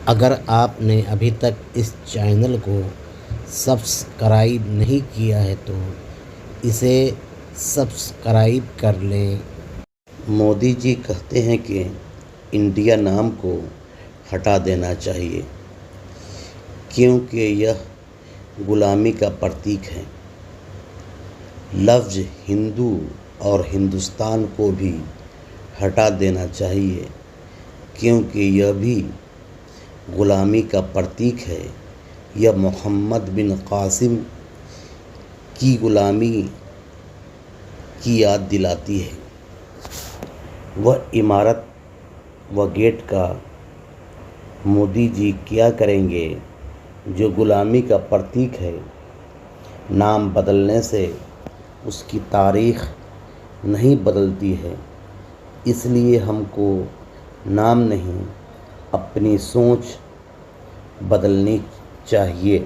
अगर आपने अभी तक इस चैनल को सब्सक्राइब नहीं किया है तो इसे सब्सक्राइब कर लें। मोदी जी कहते हैं कि इंडिया नाम को हटा देना चाहिए क्योंकि यह गुलामी का प्रतीक है। लफ्ज़ हिंदू और हिंदुस्तान को भी हटा देना चाहिए क्योंकि यह भी गुलामी का प्रतीक है। यह मोहम्मद बिन कासिम की गुलामी की याद दिलाती है। वह इमारत व गेट का मोदी जी क्या करेंगे जो गुलामी का प्रतीक है। नाम बदलने से उसकी तारीख़ नहीं बदलती है, इसलिए हमको नाम नहीं अपनी सोच बदलनी चाहिए।